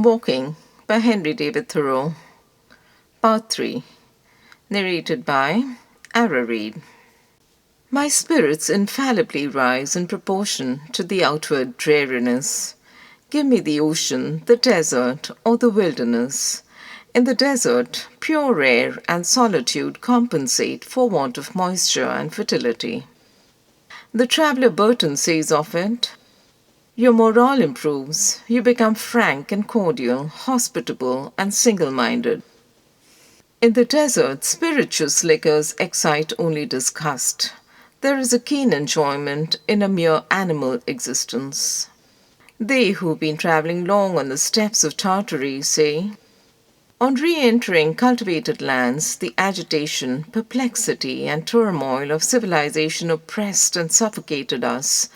Walking by Henry David Thoreau. Part 3. Narrated by Ara Reed. My spirits infallibly rise in proportion to the outward dreariness. Give me the ocean, the desert, or the wilderness. In the desert, pure air and solitude compensate for want of moisture and fertility. The traveller Burton says of it, "Your morale improves. You become frank and cordial, hospitable and single-minded." In the desert, spirituous liquors excite only disgust. There is a keen enjoyment in a mere animal existence. They who've been travelling long on the steppes of Tartary say, on re-entering cultivated lands, the agitation, perplexity, and turmoil of civilization oppressed and suffocated us.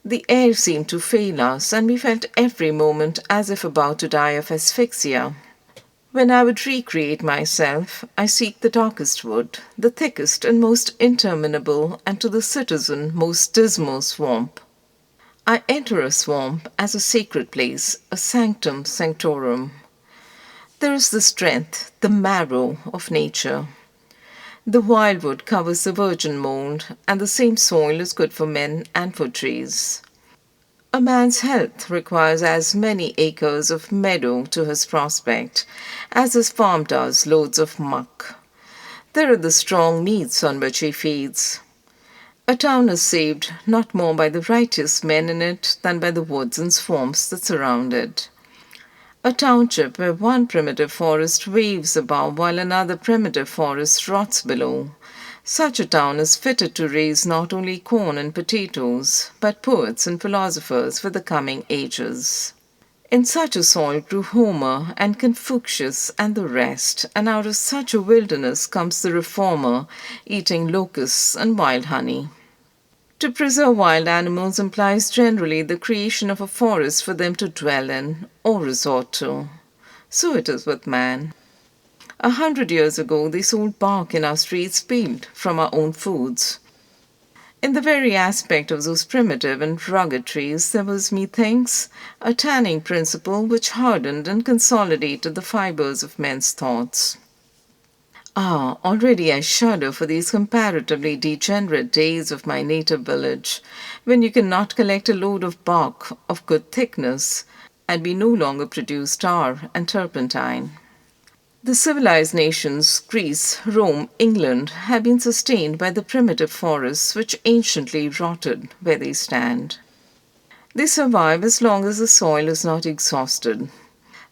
The air seemed to fail us, and we felt every moment as if about to die of asphyxia. When I would recreate myself, I seek the darkest wood, the thickest and most interminable, and to the citizen most dismal swamp. I enter a swamp as a sacred place, a sanctum sanctorum. There is the strength, the marrow of nature. The wildwood covers the virgin mould, and the same soil is good for men and for trees. A man's health requires as many acres of meadow to his prospect as his farm does loads of muck. There are the strong meats on which he feeds. A town is saved not more by the righteous men in it than by the woods and swamps that surround it. A township where one primitive forest waves above while another primitive forest rots below. Such a town is fitted to raise not only corn and potatoes, but poets and philosophers for the coming ages. In such a soil grew Homer and Confucius and the rest, and out of such a wilderness comes the reformer, eating locusts and wild honey. To preserve wild animals implies generally the creation of a forest for them to dwell in or resort to. So it is with man. 100 years ago they sold bark in our streets peeled from our own foods. In the very aspect of those primitive and rugged trees there was, methinks, a tanning principle which hardened and consolidated the fibres of men's thoughts. Already I shudder for these comparatively degenerate days of my native village, when you cannot collect a load of bark of good thickness, and we no longer produce tar and turpentine. The civilized nations, Greece, Rome, England, have been sustained by the primitive forests which anciently rotted where they stand. They survive as long as the soil is not exhausted.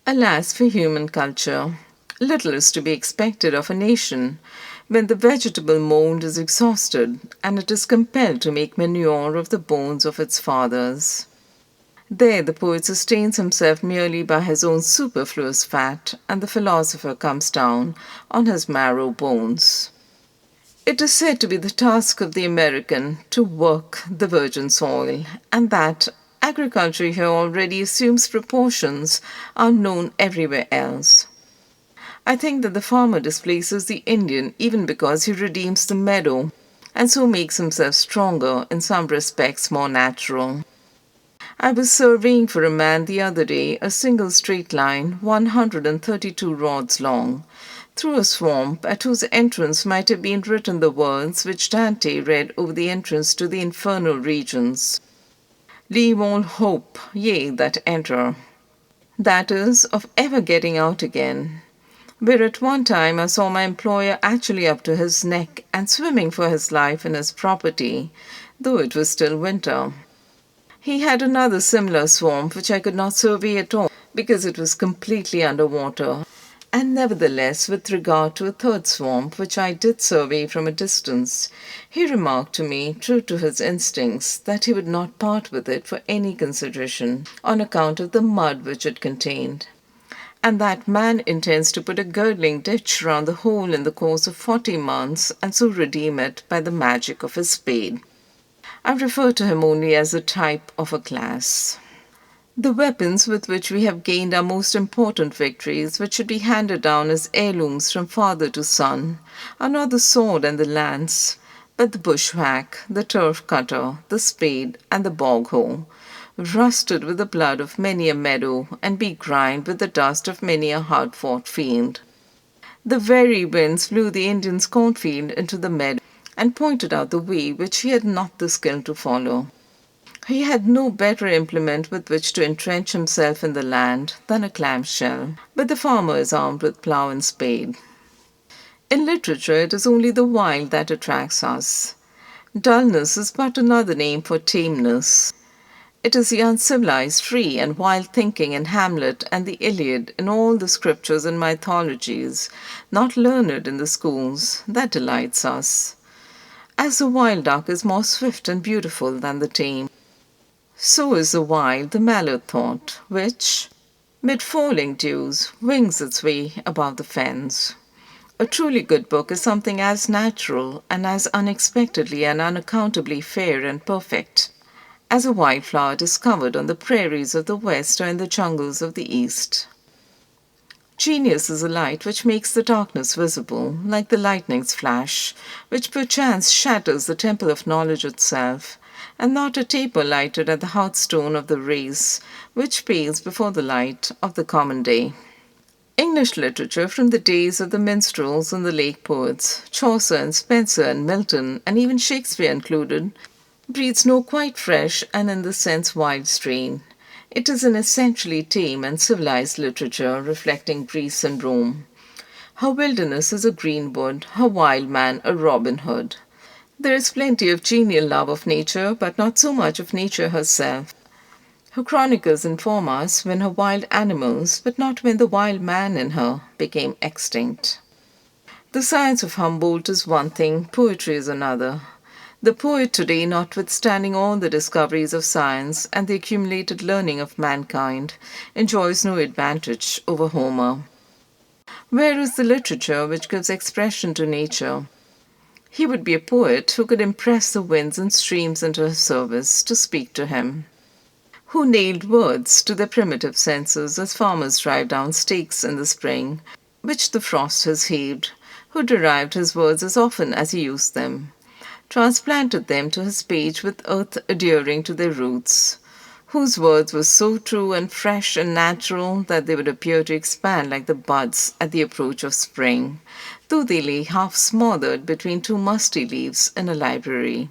Alas for human culture! Little is to be expected of a nation when the vegetable mould is exhausted and it is compelled to make manure of the bones of its fathers. There the poet sustains himself merely by his own superfluous fat, and the philosopher comes down on his marrow bones. It is said to be the task of the American to work the virgin soil, and that agriculture here already assumes proportions unknown everywhere else. I think that the farmer displaces the Indian even because he redeems the meadow, and so makes himself stronger, in some respects more natural. I was surveying for a man the other day a single straight line, 132 rods long, through a swamp at whose entrance might have been written the words which Dante read over the entrance to the infernal regions. Leave all hope, ye that enter. That is, of ever getting out again. Where at one time I saw my employer actually up to his neck and swimming for his life in his property, though it was still winter. He had another similar swamp which I could not survey at all because it was completely under water, and nevertheless with regard to a third swamp which I did survey from a distance, he remarked to me, true to his instincts, that he would not part with it for any consideration on account of the mud which it contained, and that man intends to put a girdling ditch round the whole in the course of 40 months and so redeem it by the magic of his spade. I refer to him only as a type of a class. The weapons with which we have gained our most important victories, which should be handed down as heirlooms from father to son, are not the sword and the lance, but the bushwhack, the turf cutter, the spade, and the bog hoe, rusted with the blood of many a meadow, and begrimed with the dust of many a hard-fought field. The very winds blew the Indian's cornfield into the meadow, and pointed out the way which he had not the skill to follow. He had no better implement with which to entrench himself in the land than a clamshell, but the farmer is armed with plough and spade. In literature, it is only the wild that attracts us. Dullness is but another name for tameness. It is the uncivilized, free, and wild thinking in Hamlet and the Iliad, in all the scriptures and mythologies, not learned in the schools, that delights us. As the wild duck is more swift and beautiful than the tame, so is the wild the mallard thought, which, mid falling dews, wings its way above the fens. A truly good book is something as natural and as unexpectedly and unaccountably fair and perfect as a wildflower discovered on the prairies of the West or in the jungles of the East. Genius is a light which makes the darkness visible, like the lightning's flash, which perchance shatters the temple of knowledge itself, and not a taper lighted at the hearthstone of the race, which pales before the light of the common day. English literature from the days of the minstrels and the lake poets, Chaucer and Spenser and Milton, and even Shakespeare included, breathes no quite fresh and in the sense wild strain. It is an essentially tame and civilized literature reflecting Greece and Rome. Her wilderness is a greenwood, her wild man a Robin Hood. There is plenty of genial love of nature, but not so much of nature herself. Her chronicles inform us when her wild animals, but not when the wild man in her, became extinct. The science of Humboldt is one thing, poetry is another. The poet today, notwithstanding all the discoveries of science and the accumulated learning of mankind, enjoys no advantage over Homer. Where is the literature which gives expression to nature? He would be a poet who could impress the winds and streams into his service to speak to him, who nailed words to their primitive senses as farmers drive down stakes in the spring, which the frost has heaved, who derived his words as often as he used them, transplanted them to his page with earth adhering to their roots, whose words were so true and fresh and natural that they would appear to expand like the buds at the approach of spring, though they lay half smothered between two musty leaves in a library.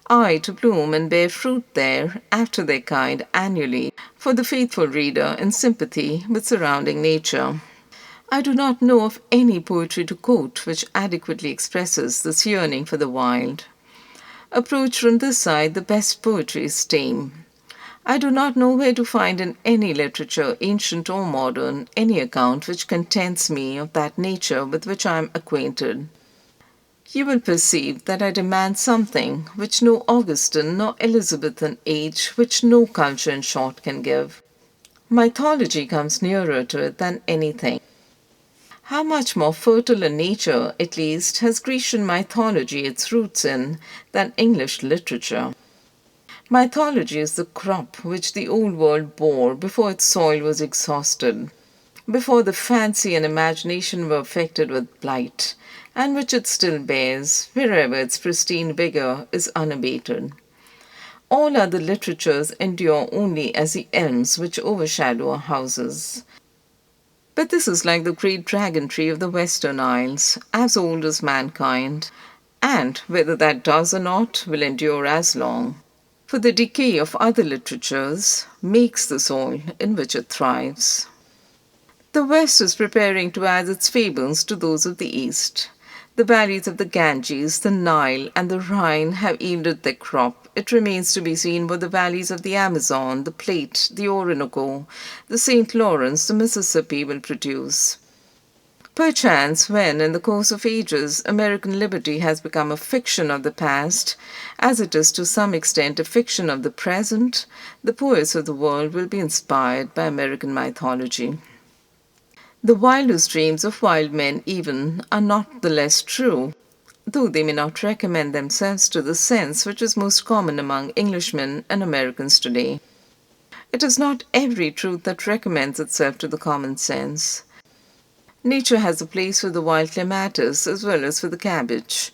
Aye, to bloom and bear fruit there, after their kind, annually, for the faithful reader in sympathy with surrounding nature. I do not know of any poetry to quote which adequately expresses this yearning for the wild. Approach from this side, the best poetry is tame. I do not know where to find in any literature, ancient or modern, any account which contents me of that nature with which I am acquainted. You will perceive that I demand something which no Augustan nor Elizabethan age, which no culture in short can give. Mythology comes nearer to it than anything. How much more fertile a nature, at least, has Grecian mythology its roots in than English literature? Mythology is the crop which the old world bore before its soil was exhausted, before the fancy and imagination were affected with blight, and which it still bears, wherever its pristine vigour is unabated. All other literatures endure only as the elms which overshadow our houses. But this is like the great dragon tree of the Western Isles, as old as mankind, and, whether that does or not, will endure as long. For the decay of other literatures makes the soil in which it thrives. The West is preparing to add its fables to those of the East. The valleys of the Ganges, the Nile, and the Rhine have yielded their crop. It remains to be seen what the valleys of the Amazon, the Platte, the Orinoco, the St. Lawrence, the Mississippi will produce. Perchance, when, in the course of ages, American liberty has become a fiction of the past, as it is to some extent a fiction of the present, the poets of the world will be inspired by American mythology. The wildest dreams of wild men even are not the less true, though they may not recommend themselves to the sense which is most common among Englishmen and Americans today. It is not every truth that recommends itself to the common sense. Nature has a place for the wild clematis as well as for the cabbage.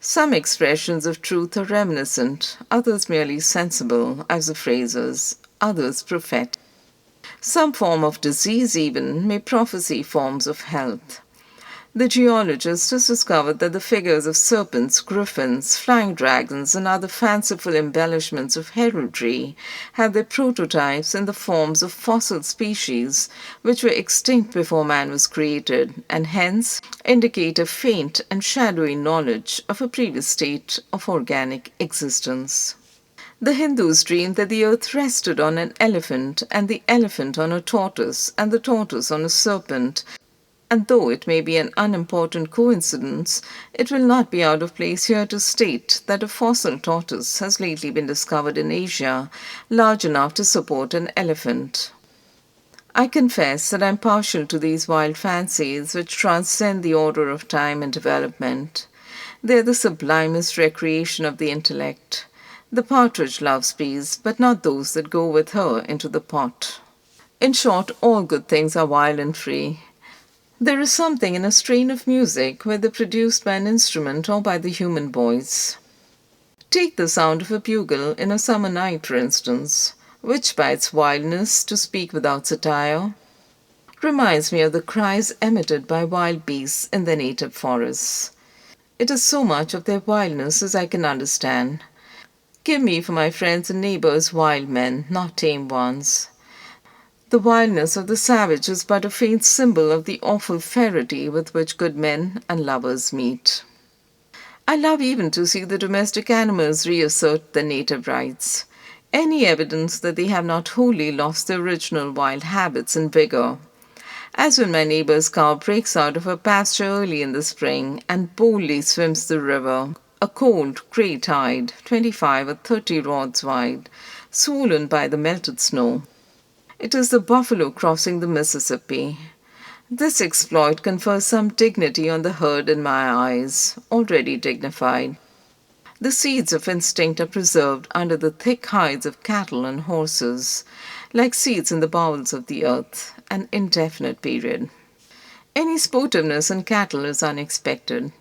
Some expressions of truth are reminiscent, others merely sensible, as the phrasers, others prophetic. Some form of disease even may prophesy forms of health. The geologist has discovered that the figures of serpents, griffins, flying dragons, and other fanciful embellishments of heraldry have their prototypes in the forms of fossil species which were extinct before man was created, and hence indicate a faint and shadowy knowledge of a previous state of organic existence. The Hindus dreamed that the earth rested on an elephant, and the elephant on a tortoise, and the tortoise on a serpent, and though it may be an unimportant coincidence, it will not be out of place here to state that a fossil tortoise has lately been discovered in Asia, large enough to support an elephant. I confess that I am partial to these wild fancies which transcend the order of time and development. They are the sublimest recreation of the intellect. The partridge loves peas, but not those that go with her into the pot. In short, all good things are wild and free. There is something in a strain of music, whether produced by an instrument or by the human voice. Take the sound of a bugle in a summer night, for instance, which by its wildness, to speak without satire, reminds me of the cries emitted by wild beasts in their native forests. It is so much of their wildness as I can understand. Give me for my friends and neighbors wild men, not tame ones. The wildness of the savage is but a faint symbol of the awful ferocity with which good men and lovers meet. I love even to see the domestic animals reassert their native rights, any evidence that they have not wholly lost their original wild habits and vigor. As when my neighbor's cow breaks out of her pasture early in the spring and boldly swims the river, a cold, grey tide, 25 or 30 rods wide, swollen by the melted snow. It is the buffalo crossing the Mississippi. This exploit confers some dignity on the herd in my eyes, already dignified. The seeds of instinct are preserved under the thick hides of cattle and horses, like seeds in the bowels of the earth, an indefinite period. Any sportiveness in cattle is unexpected.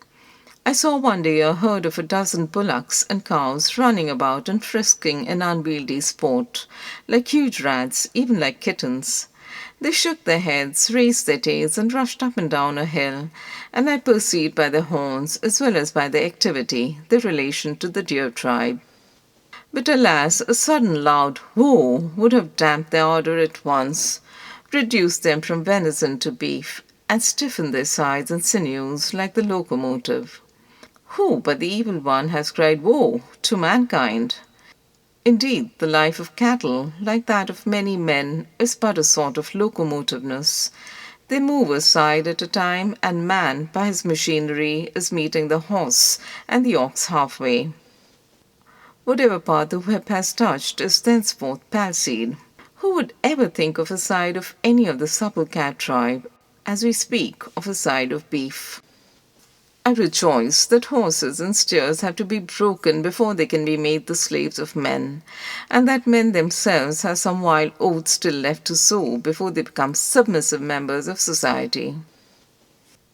I saw one day a herd of a dozen bullocks and cows running about and frisking in unwieldy sport, like huge rats, even like kittens. They shook their heads, raised their tails, and rushed up and down a hill, and I perceived by their horns, as well as by their activity, their relation to the deer tribe. But alas, a sudden loud whoa would have damped their ardour at once, reduced them from venison to beef, and stiffened their sides and sinews like the locomotive. Who but the evil one has cried woe to mankind? Indeed, the life of cattle, like that of many men, is but a sort of locomotiveness. They move a side at a time, and man, by his machinery, is meeting the horse and the ox halfway. Whatever part the whip has touched is thenceforth palsied. Who would ever think of a side of any of the supple cat tribe, as we speak of a side of beef? I rejoice that horses and steers have to be broken before they can be made the slaves of men, and that men themselves have some wild oats still left to sow before they become submissive members of society.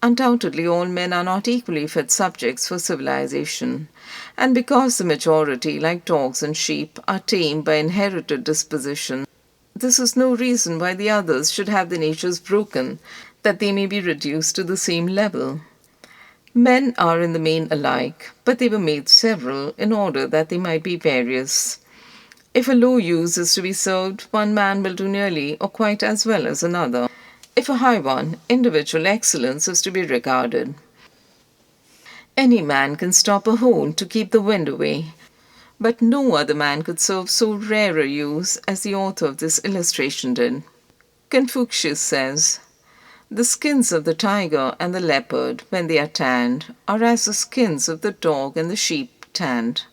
Undoubtedly, all men are not equally fit subjects for civilization, and because the majority, like dogs and sheep, are tamed by inherited disposition, this is no reason why the others should have their natures broken, that they may be reduced to the same level. Men are in the main alike, but they were made several in order that they might be various. If a low use is to be served, one man will do nearly or quite as well as another. If a high one, individual excellence is to be regarded. Any man can stop a hole to keep the wind away, but no other man could serve so rare a use as the author of this illustration did. Confucius says, "The skins of the tiger and the leopard, when they are tanned, are as the skins of the dog and the sheep tanned."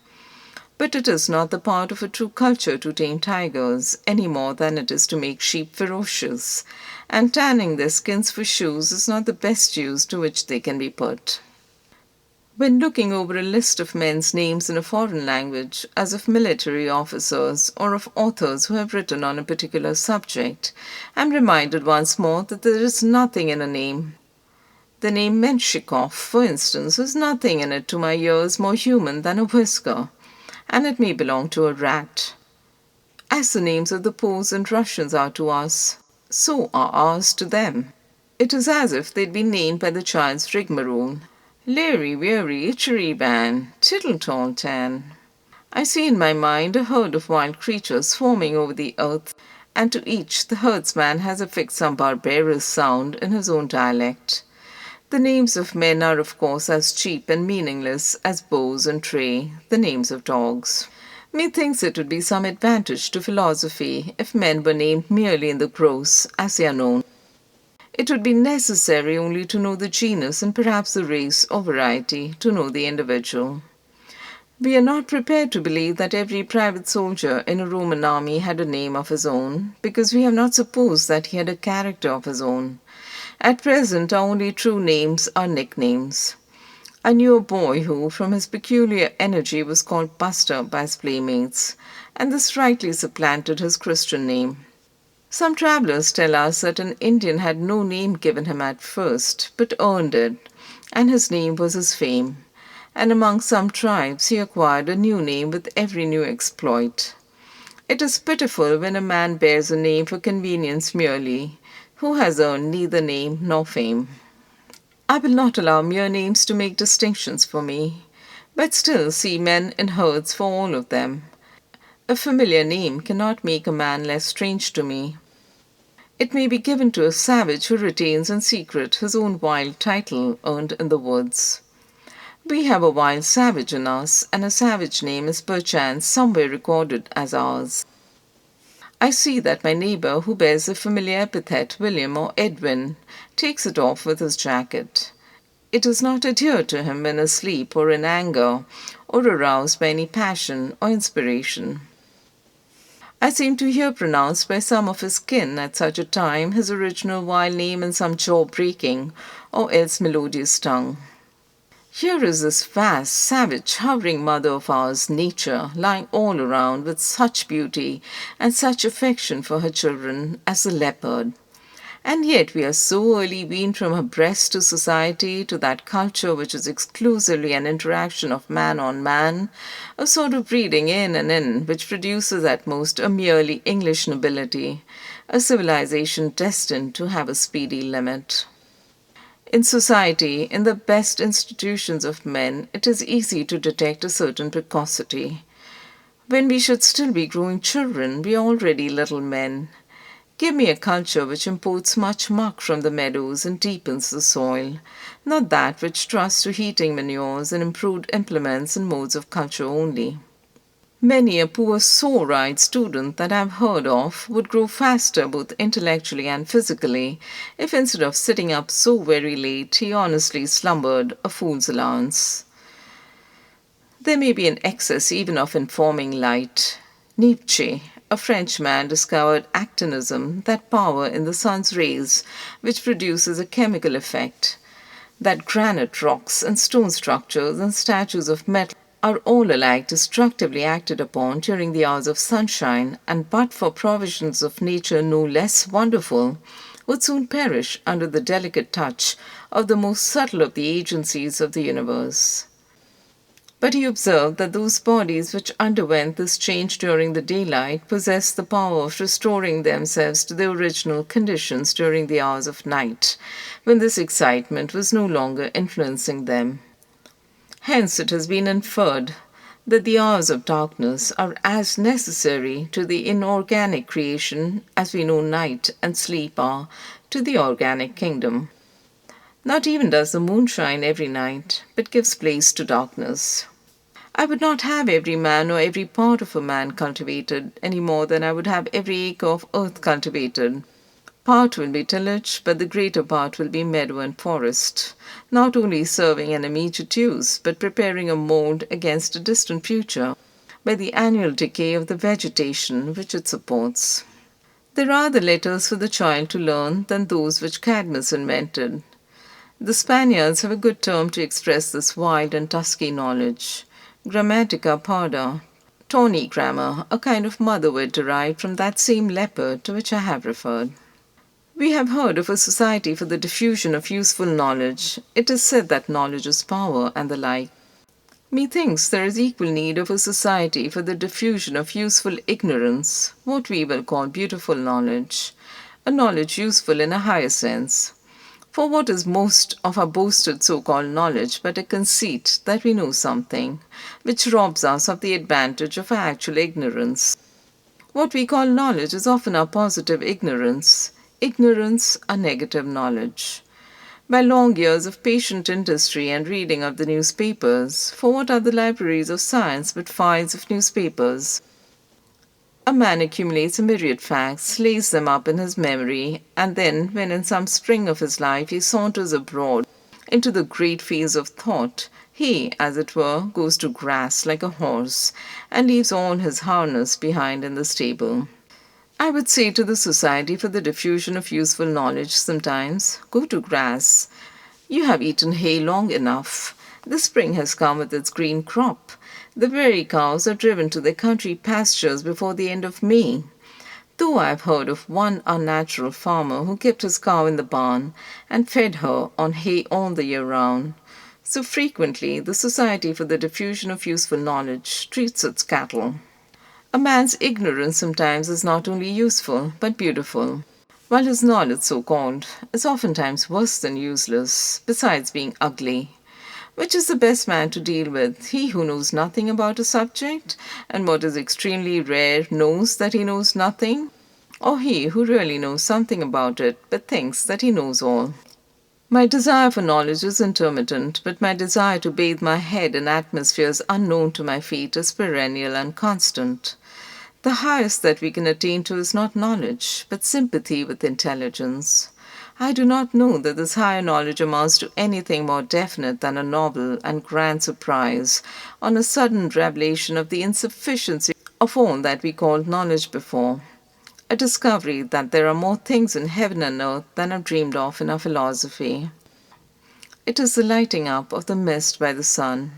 But it is not the part of a true culture to tame tigers, any more than it is to make sheep ferocious, and tanning their skins for shoes is not the best use to which they can be put. When looking over a list of men's names in a foreign language, as of military officers or of authors who have written on a particular subject, I am reminded once more that there is nothing in a name The name Menshikov, for instance, has nothing in it to my ears more human than a whisker, and it may belong to a rat. As the names of the Poles and Russians are to us, so are ours to them. It is as if they'd been named by the child's rigmarole. Leary, weary, itchery ban, tittle tall tan. I see in my mind a herd of wild creatures swarming over the earth, and to each the herdsman has affixed some barbarous sound in his own dialect. The names of men are of course as cheap and meaningless as Bose and Tray, the names of dogs. Methinks it would be some advantage to philosophy if men were named merely in the gross, as they are known. It would be necessary only to know the genus and perhaps the race or variety to know the individual. We are not prepared to believe that every private soldier in a Roman army had a name of his own, because we have not supposed that he had a character of his own. At present, our only true names are nicknames. I knew a boy who, from his peculiar energy, was called Buster by his playmates, and this rightly supplanted his Christian name. Some travellers tell us that an Indian had no name given him at first, but earned it, and his name was his fame. And among some tribes he acquired a new name with every new exploit. It is pitiful when a man bears a name for convenience merely, who has earned neither name nor fame. I will not allow mere names to make distinctions for me, but still see men in herds for all of them. A familiar name cannot make a man less strange to me. It may be given to a savage who retains in secret his own wild title earned in the woods. We have a wild savage in us, and a savage name is perchance somewhere recorded as ours. I see that my neighbour who bears the familiar epithet William or Edwin takes it off with his jacket. It does not adhere to him when asleep or in anger or aroused by any passion or inspiration. I seem to hear pronounced by some of his kin at such a time his original wild name in some jaw-breaking or else melodious tongue. Here is this vast, savage, hovering mother of ours, Nature, lying all around with such beauty and such affection for her children as the leopard. And yet we are so early weaned from her breast to society, to that culture which is exclusively an interaction of man on man, a sort of breeding in and in, which produces at most a merely English nobility, a civilization destined to have a speedy limit. In society, in the best institutions of men, it is easy to detect a certain precocity. When we should still be growing children, we are already little men. Give me a culture which imports much muck from the meadows and deepens the soil, not that which trusts to heating manures and improved implements and modes of culture only. Many a poor sore-eyed student that I have heard of would grow faster both intellectually and physically if instead of sitting up so very late he honestly slumbered a fool's allowance. There may be an excess even of informing light. Nietzsche, a Frenchman, discovered actinism, that power in the sun's rays which produces a chemical effect, that granite rocks and stone structures and statues of metal are all alike destructively acted upon during the hours of sunshine, and but for provisions of nature no less wonderful, would soon perish under the delicate touch of the most subtle of the agencies of the universe. But he observed that those bodies which underwent this change during the daylight possessed the power of restoring themselves to their original conditions during the hours of night, when this excitement was no longer influencing them. Hence it has been inferred that the hours of darkness are as necessary to the inorganic creation as we know night and sleep are to the organic kingdom. Not even does the moon shine every night, but gives place to darkness. I would not have every man or every part of a man cultivated any more than I would have every acre of earth cultivated. Part will be tillage, but the greater part will be meadow and forest, not only serving an immediate use, but preparing a mould against a distant future by the annual decay of the vegetation which it supports. There are other letters for the child to learn than those which Cadmus invented. The Spaniards have a good term to express this wild and dusky knowledge, grammatica parda, tawny grammar, a kind of mother wit derived from that same leopard to which I have referred. We have heard of a society for the diffusion of useful knowledge. It is said that knowledge is power, and the like. Methinks there is equal need of a society for the diffusion of useful ignorance, what we will call beautiful knowledge, a knowledge useful in a higher sense. For what is most of our boasted so-called knowledge but a conceit that we know something, which robs us of the advantage of our actual ignorance? What we call knowledge is often our positive ignorance, ignorance a negative knowledge. By long years of patient industry and reading of the newspapers, for what are the libraries of science but files of newspapers? A man accumulates a myriad facts, lays them up in his memory, and then, when in some spring of his life he saunters abroad into the great fields of thought, he, as it were, goes to grass like a horse, and leaves all his harness behind in the stable. I would say to the Society for the Diffusion of Useful Knowledge sometimes, go to grass. You have eaten hay long enough. The spring has come with its green crop. The very cows are driven to their country pastures before the end of May. Though I have heard of one unnatural farmer who kept his cow in the barn and fed her on hay all the year round. So frequently the Society for the Diffusion of Useful Knowledge treats its cattle. A man's ignorance sometimes is not only useful, but beautiful, while his knowledge, so-called, is oftentimes worse than useless, besides being ugly. Which is the best man to deal with, he who knows nothing about a subject, and what is extremely rare, knows that he knows nothing, or he who really knows something about it, but thinks that he knows all? My desire for knowledge is intermittent, but my desire to bathe my head in atmospheres unknown to my feet is perennial and constant. The highest that we can attain to is not knowledge, but sympathy with intelligence. I do not know that this higher knowledge amounts to anything more definite than a novel and grand surprise on a sudden revelation of the insufficiency of all that we called knowledge before. A discovery that there are more things in heaven and earth than are dreamed of in our philosophy. It is the lighting up of the mist by the sun.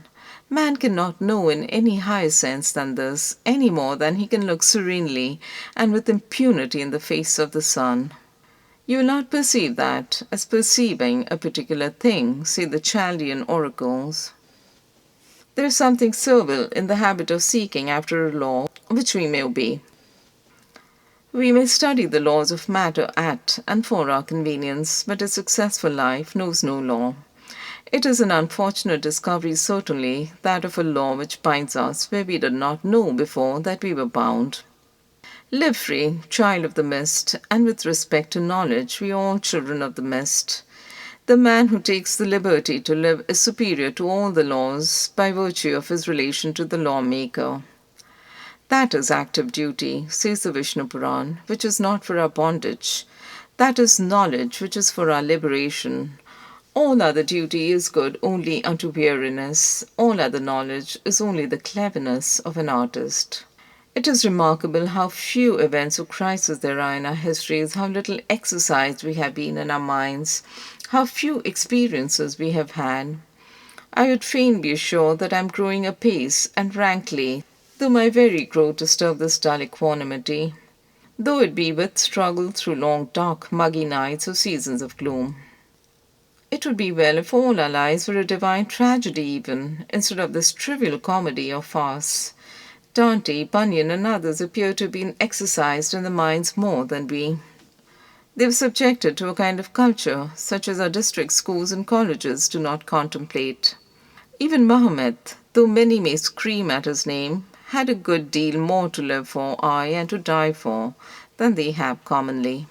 Man cannot know in any higher sense than this, any more than he can look serenely and with impunity in the face of the sun. You will not perceive that as perceiving a particular thing, say the Chaldean oracles. There is something servile in the habit of seeking after a law which we may obey. We may study the laws of matter at and for our convenience, but a successful life knows no law. It is an unfortunate discovery, certainly, that of a law which binds us where we did not know before that we were bound. Live free, child of the mist, and with respect to knowledge, we are all children of the mist. The man who takes the liberty to live is superior to all the laws by virtue of his relation to the lawmaker. That is active duty, says the Vishnu Puran, which is not for our bondage. That is knowledge, which is for our liberation. All other duty is good only unto weariness. All other knowledge is only the cleverness of an artist. It is remarkable how few events of crisis there are in our histories, how little exercised we have been in our minds, how few experiences we have had. I would fain be assured that I am growing apace and rankly, though my very growth disturb this dull equanimity, though it be with struggle through long, dark, muggy nights or seasons of gloom. It would be well if all our lives were a divine tragedy even, instead of this trivial comedy or farce. Dante, Bunyan, and others appear to have been exercised in the minds more than we. They were subjected to a kind of culture, such as our district schools and colleges do not contemplate. Even Mahomet, though many may scream at his name, had a good deal more to live for, aye, and to die for, than they have commonly.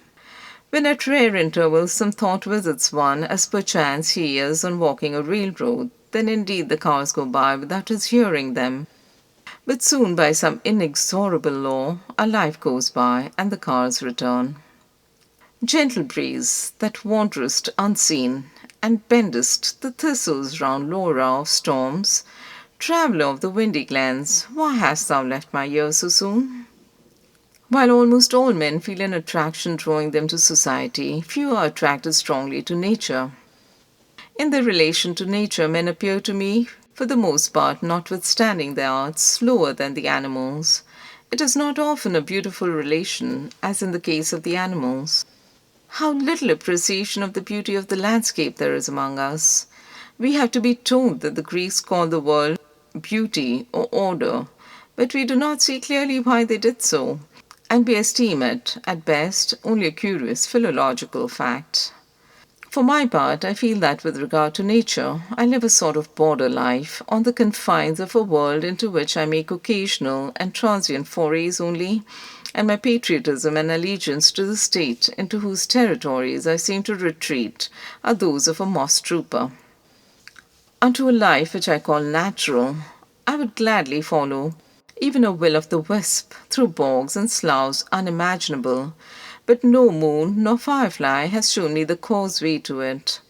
When at rare intervals some thought visits one, as perchance he is on walking a railroad, then indeed the cars go by without his hearing them. But soon by some inexorable law, our life goes by, and the cars return. Gentle breeze, that wanderest unseen, and bendest the thistles round Laura of storms, traveller of the windy glens, why hast thou left my ear so soon? While almost all men feel an attraction drawing them to society, few are attracted strongly to nature. In their relation to nature, men appear to me, for the most part, notwithstanding their arts, slower than the animals. It is not often a beautiful relation, as in the case of the animals. How little appreciation of the beauty of the landscape there is among us. We have to be told that the Greeks called the world beauty or order, but we do not see clearly why they did so, and we esteem it, at best, only a curious philological fact. For my part, I feel that with regard to nature, I live a sort of border life on the confines of a world into which I make occasional and transient forays only, and my patriotism and allegiance to the state into whose territories I seem to retreat are those of a moss trooper. Unto a life which I call natural, I would gladly follow even a will of the wisp through bogs and sloughs unimaginable, but no moon nor firefly has shown me the causeway to it.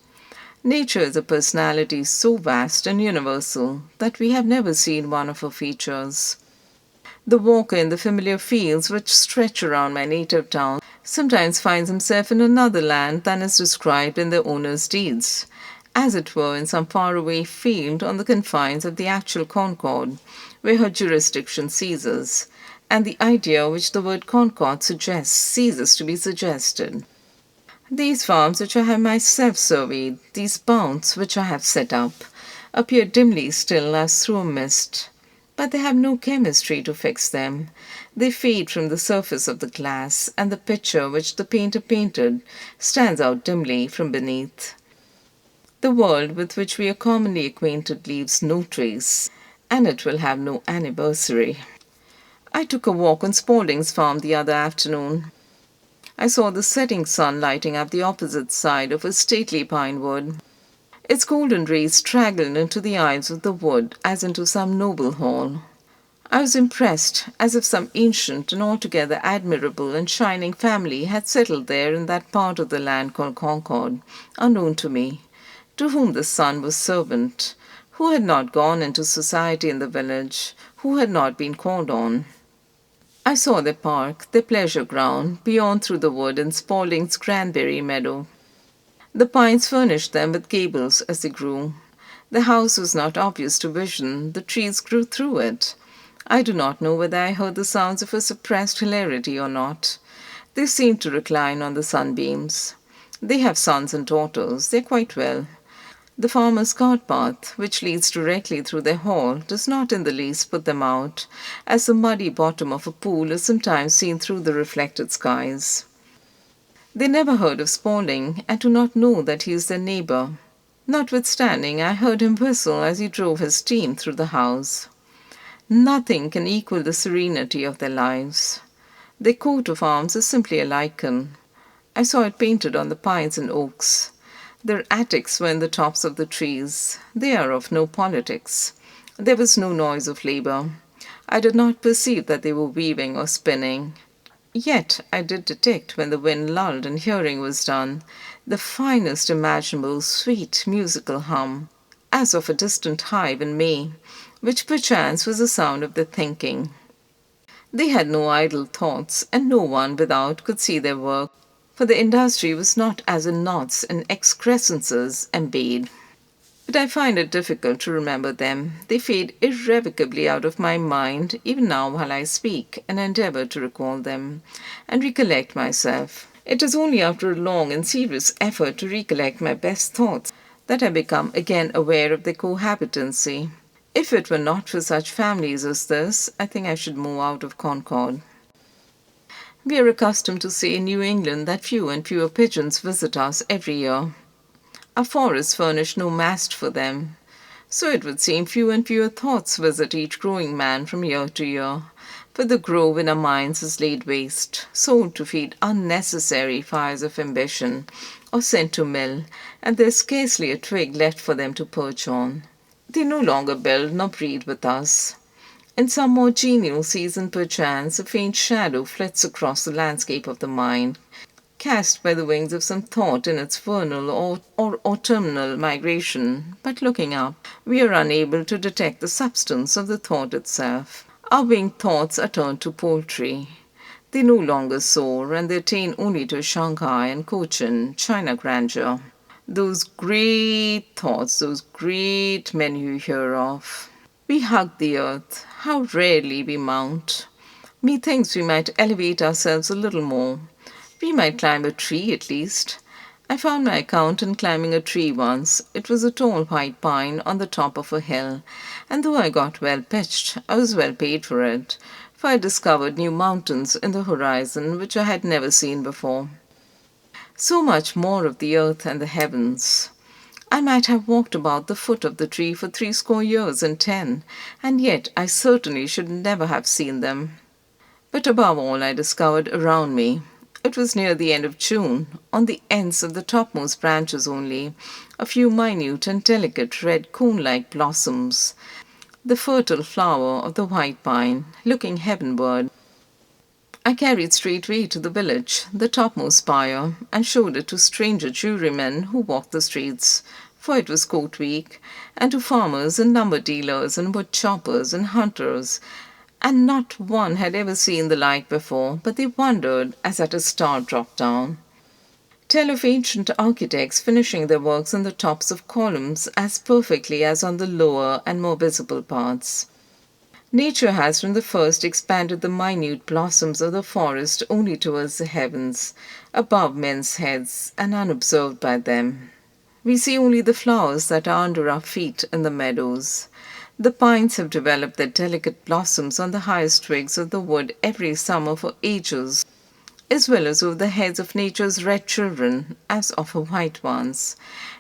Nature is a personality so vast and universal that we have never seen one of her features. The walker in the familiar fields which stretch around my native town sometimes finds himself in another land than is described in their owner's deeds, as it were in some faraway field on the confines of the actual Concord, where her jurisdiction ceases, and the idea which the word Concord suggests ceases to be suggested. These farms which I have myself surveyed, these bounds which I have set up, appear dimly still as through a mist, but they have no chemistry to fix them. They fade from the surface of the glass, and the picture which the painter painted stands out dimly from beneath. The world with which we are commonly acquainted leaves no trace, and it will have no anniversary. I took a walk on Spaulding's farm the other afternoon. I saw the setting sun lighting up the opposite side of a stately pine wood. Its golden rays straggled into the aisles of the wood as into some noble hall. I was impressed as if some ancient and altogether admirable and shining family had settled there in that part of the land called Concord, unknown to me, to whom the sun was servant, who had not gone into society in the village, who had not been called on. I saw their park, their pleasure ground, beyond through the wood in Spaulding's cranberry meadow. The pines furnished them with gables as they grew. The house was not obvious to vision, the trees grew through it. I do not know whether I heard the sounds of a suppressed hilarity or not. They seemed to recline on the sunbeams. They have sons and daughters, they are quite well. The farmer's cart path, which leads directly through their hall, does not in the least put them out, as the muddy bottom of a pool is sometimes seen through the reflected skies. They never heard of Spaulding, and do not know that he is their neighbor. Notwithstanding, I heard him whistle as he drove his team through the house. Nothing can equal the serenity of their lives. Their coat of arms is simply a lichen. I saw it painted on the pines and oaks. Their attics were in the tops of the trees. They are of no politics. There was no noise of labor. I did not perceive that they were weaving or spinning. Yet I did detect, when the wind lulled and hearing was done, the finest imaginable sweet musical hum, as of a distant hive in May, which perchance was the sound of their thinking. They had no idle thoughts, and no one without could see their work, for the industry was not as in knots and excrescences embayed. But I find it difficult to remember them. They fade irrevocably out of my mind, even now while I speak, and endeavour to recall them, and recollect myself. It is only after a long and serious effort to recollect my best thoughts that I become again aware of their cohabitancy. If it were not for such families as this, I think I should move out of Concord. We are accustomed to say in New England that few and fewer pigeons visit us every year. Our forests furnish no mast for them. So it would seem few and fewer thoughts visit each growing man from year to year, for the grove in our minds is laid waste, sold to feed unnecessary fires of ambition, or sent to mill, and there is scarcely a twig left for them to perch on. They no longer build nor breed with us. In some more genial season, perchance, a faint shadow flits across the landscape of the mind, cast by the wings of some thought in its vernal or autumnal migration, but looking up, we are unable to detect the substance of the thought itself. Our winged thoughts are turned to poultry. They no longer soar, and they attain only to Shanghai and Cochin, China grandeur. Those great thoughts, those great men you hear of. We hug the earth. How rarely we mount. Methinks we might elevate ourselves a little more. We might climb a tree at least. I found my account in climbing a tree once. It was a tall white pine on the top of a hill, and though I got well pitched, I was well paid for it, for I discovered new mountains in the horizon which I had never seen before. So much more of the earth and the heavens. I might have walked about the foot of the tree for 70 years and 10, and yet I certainly should never have seen them. But above all I discovered around me. It was near the end of June, on the ends of the topmost branches only, a few minute and delicate red cone-like blossoms, the fertile flower of the white pine, looking heavenward. I carried straightway to the village the topmost spire, and showed it to stranger jurymen who walked the streets, for it was coat week, and to farmers and lumber dealers and wood choppers and hunters, and not one had ever seen the like before, but they wondered as at a star dropped down. Tell of ancient architects finishing their works on the tops of columns as perfectly as on the lower and more visible parts. Nature has from the first expanded the minute blossoms of the forest only towards the heavens, above men's heads, and unobserved by them. We see only the flowers that are under our feet in the meadows. The pines have developed their delicate blossoms on the highest twigs of the wood every summer for ages, as well as over the heads of nature's red children as of her white ones.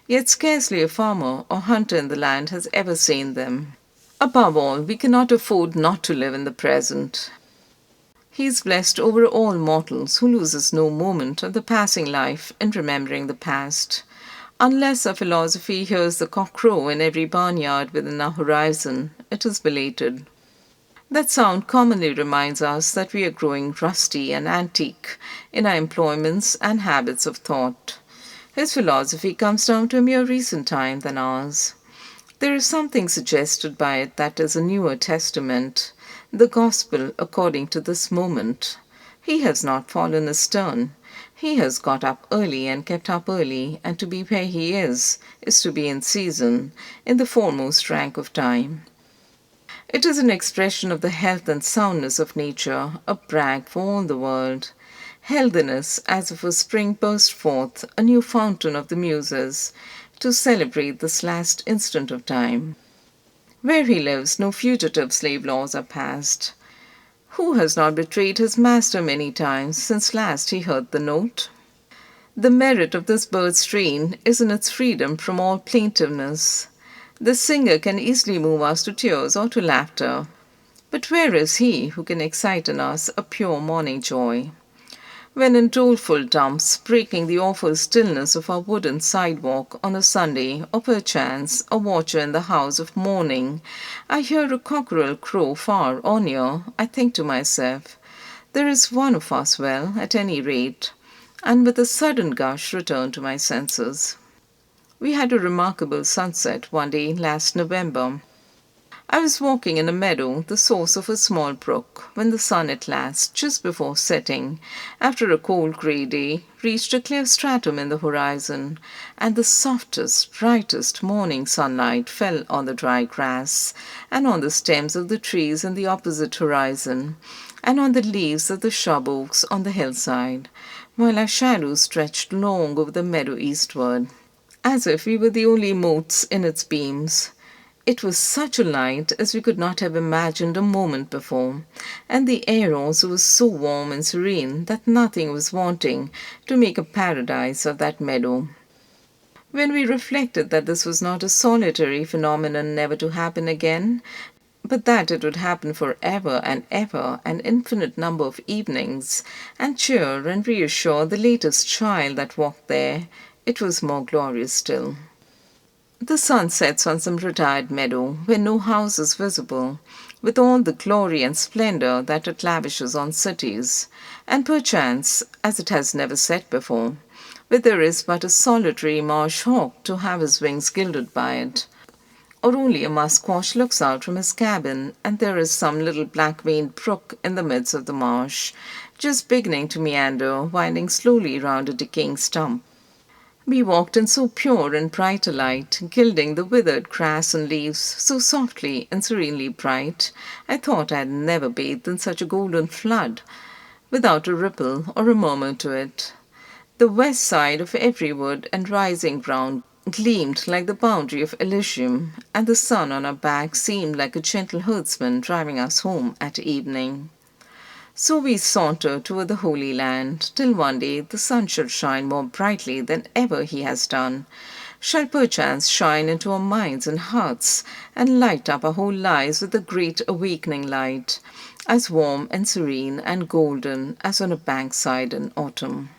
Yet scarcely a farmer or hunter in the land has ever seen them. Above all, we cannot afford not to live in the present. He is blessed over all mortals who loses no moment of the passing life in remembering the past. Unless our philosophy hears the cock crow in every barnyard within our horizon, it is belated. That sound commonly reminds us that we are growing rusty and antique in our employments and habits of thought. His philosophy comes down to a mere recent time than ours. There is something suggested by it that is a newer testament, the gospel according to this moment. He has not fallen astern. He has got up early and kept up early, and to be where he is to be in season, in the foremost rank of time. It is an expression of the health and soundness of nature, a brag for all the world. Healthiness, as if a spring burst forth, a new fountain of the muses, to celebrate this last instant of time. Where he lives, no fugitive slave laws are passed. Who has not betrayed his master many times since last he heard the note? The merit of this bird's strain is in its freedom from all plaintiveness. The singer can easily move us to tears or to laughter. But where is he who can excite in us a pure morning joy? When in doleful dumps, breaking the awful stillness of our wooden sidewalk on a Sunday, or perchance a watcher in the house of mourning, I hear a cockerel crow far or near, I think to myself, there is one of us well, at any rate, and with a sudden gush return to my senses. We had a remarkable sunset one day last November. I was walking in a meadow, the source of a small brook, when the sun at last, just before setting, after a cold grey day, reached a clear stratum in the horizon, and the softest, brightest morning sunlight fell on the dry grass, and on the stems of the trees in the opposite horizon, and on the leaves of the shrub oaks on the hillside, while our shadows stretched long over the meadow eastward, as if we were the only motes in its beams. It was such a light as we could not have imagined a moment before, and the air also was so warm and serene that nothing was wanting to make a paradise of that meadow. When we reflected that this was not a solitary phenomenon never to happen again, but that it would happen for ever, an infinite number of evenings, and cheer and reassure the latest child that walked there, it was more glorious still. The sun sets on some retired meadow, where no house is visible, with all the glory and splendor that it lavishes on cities, and perchance, as it has never set before, where there is but a solitary marsh hawk to have his wings gilded by it, or only a musquash looks out from his cabin, and there is some little black-veined brook in the midst of the marsh, just beginning to meander, winding slowly round a decaying stump. We walked in so pure and bright a light, gilding the withered grass and leaves so softly and serenely bright, I thought I had never bathed in such a golden flood. without a ripple or a murmur to it. The west side of every wood and rising ground gleamed like the boundary of Elysium, and the sun on our back seemed like a gentle herdsman driving us home at evening. So we sauntered toward the Holy Land, till one day the sun shall shine more brightly than ever he has done, shall perchance shine into our minds and hearts, and light up our whole lives with a great awakening light, as warm and serene and golden as on a bankside in autumn.